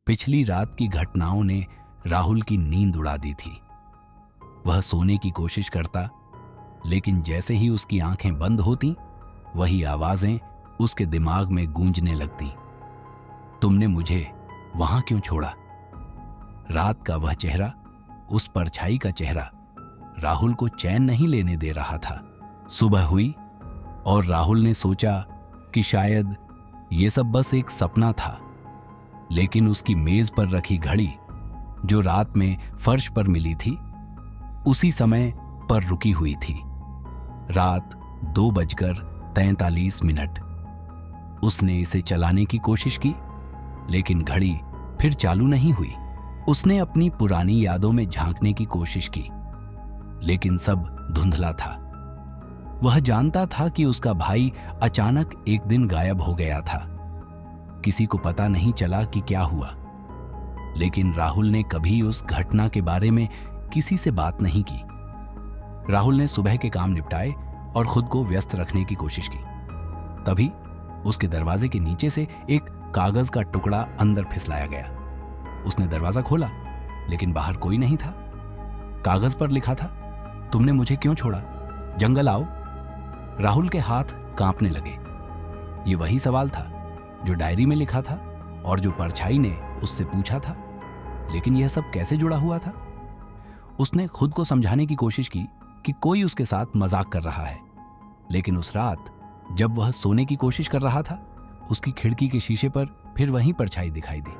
पिछली रात की घटनाओं ने राहुल की नींद उड़ा दी थी। वह सोने की कोशिश करता, लेकिन जैसे ही उसकी आंखें बंद होती, वही आवाजें उसके दिमाग में गूंजने लगती। तुमने मुझे वहां क्यों छोड़ा? रात का वह चेहरा, उस परछाई का चेहरा राहुल को चैन नहीं लेने दे रहा था। सुबह हुई और राहुल ने सोचा कि शायद ये सब बस एक सपना था, लेकिन उसकी मेज पर रखी घड़ी, जो रात में फर्श पर मिली थी, उसी समय पर रुकी हुई थी। रात 2:43। उसने इसे चलाने की कोशिश की, लेकिन घड़ी फिर चालू नहीं हुई। उसने अपनी पुरानी यादों में झांकने की कोशिश की, लेकिन सब धुंधला था। वह जानता था कि उसका भाई अचानक एक दिन गायब हो गया था। किसी को पता नहीं चला कि क्या हुआ, लेकिन राहुल ने कभी उस घटना के बारे में किसी से बात नहीं की। राहुल ने सुबह के काम निपटाए और खुद को व्यस्त रखने की कोशिश की। तभी उसके दरवाजे के नीचे से एक कागज का टुकड़ा अंदर फिसलाया गया। उसने दरवाजा खोला, लेकिन बाहर कोई नहीं था। कागज पर लिखा था, तुमने मुझे क्यों छोड़ा? जंगल आओ। राहुल के हाथ कांपने लगे। ये वही सवाल था जो डायरी में लिखा था और जो परछाई ने उससे पूछा था, लेकिन यह सब कैसे जुड़ा हुआ था? उसने खुद को समझाने की कोशिश की कि कोई उसके साथ मजाक कर रहा है, लेकिन उस रात जब वह सोने की कोशिश कर रहा था, उसकी खिड़की के शीशे पर फिर वही परछाई दिखाई दी।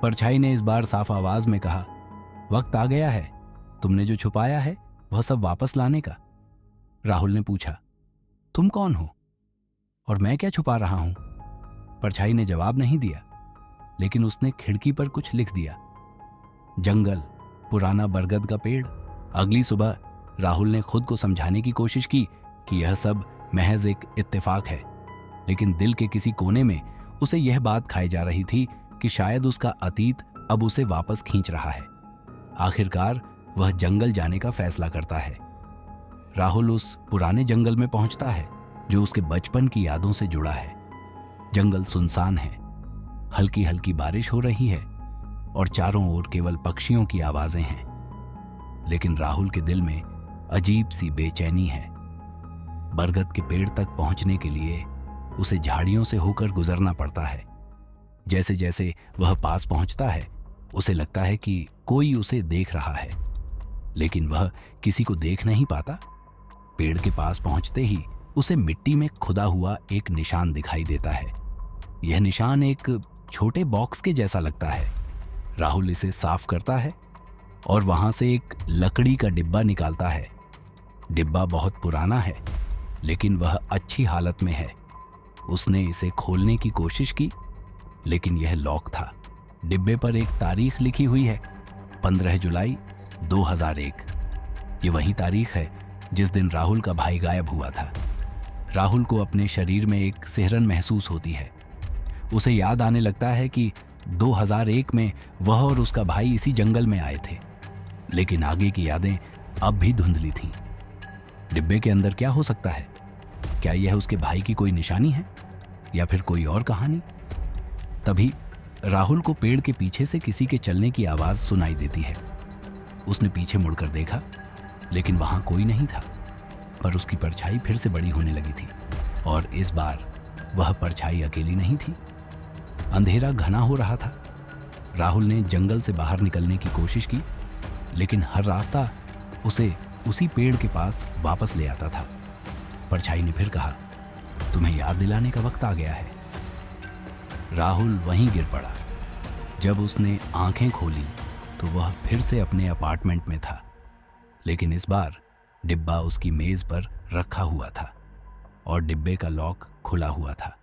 परछाई ने इस बार साफ आवाज में कहा, वक्त आ गया है तुमने जो छुपाया है वह सब वापस लाने का। राहुल ने पूछा, तुम कौन हो और मैं क्या छुपा रहा हूं? परछाई ने जवाब नहीं दिया, लेकिन उसने खिड़की पर कुछ लिख दिया। जंगल, पुराना बरगद का पेड़। अगली सुबह राहुल ने खुद को समझाने की कोशिश की कि यह सब महज एक इत्तेफाक है, लेकिन दिल के किसी कोने में उसे यह बात खाई जा रही थी कि शायद उसका अतीत अब उसे वापस खींच रहा है। आखिरकार वह जंगल जाने का फैसला करता है। राहुल उस पुराने जंगल में पहुंचता है जो उसके बचपन की यादों से जुड़ा है। जंगल सुनसान है, हल्की हल्की बारिश हो रही है और चारों ओर केवल पक्षियों की आवाजें हैं। लेकिन राहुल के दिल में अजीब सी बेचैनी है। बरगद के पेड़ तक पहुंचने के लिए उसे झाड़ियों से होकर गुजरना पड़ता है। जैसे जैसे वह पास पहुंचता है, उसे लगता है कि कोई उसे देख रहा है, लेकिन वह किसी को देख नहीं पाता। पेड़ के पास पहुंचते ही उसे मिट्टी में खुदा हुआ एक निशान दिखाई देता है। यह निशान एक छोटे बॉक्स के जैसा लगता है। राहुल इसे साफ करता है और वहां से एक लकड़ी का डिब्बा निकालता है। डिब्बा बहुत पुराना है, लेकिन वह अच्छी हालत में है। उसने इसे खोलने की कोशिश की, लेकिन यह लॉक था। डिब्बे पर एक तारीख लिखी हुई है, 15 जुलाई 2001। ये वही तारीख है जिस दिन राहुल का भाई गायब हुआ था। राहुल को अपने शरीर में एक सिहरन महसूस होती है। उसे याद आने लगता है कि 2001 में वह और उसका भाई इसी जंगल में आए थे, लेकिन आगे की यादें अब भी धुंधली थीं। डिब्बे के अंदर क्या हो सकता है? क्या यह उसके भाई की कोई निशानी है या फिर कोई और कहानी? तभी राहुल को पेड़ के पीछे से किसी के चलने की आवाज सुनाई देती है। उसने पीछे मुड़कर देखा, लेकिन वहां कोई नहीं था। पर उसकी परछाई फिर से बड़ी होने लगी थी और इस बार वह परछाई अकेली नहीं थी। अंधेरा घना हो रहा था। राहुल ने जंगल से बाहर निकलने की कोशिश की, लेकिन हर रास्ता उसे उसी पेड़ के पास वापस ले आता था। परछाई ने फिर कहा, तुम्हें याद दिलाने का वक्त आ गया है। राहुल वहीं गिर पड़ा। जब उसने आंखें खोली तो वह फिर से अपने अपार्टमेंट में था, लेकिन इस बार डिब्बा उसकी मेज पर रखा हुआ था और डिब्बे का लॉक खुला हुआ था।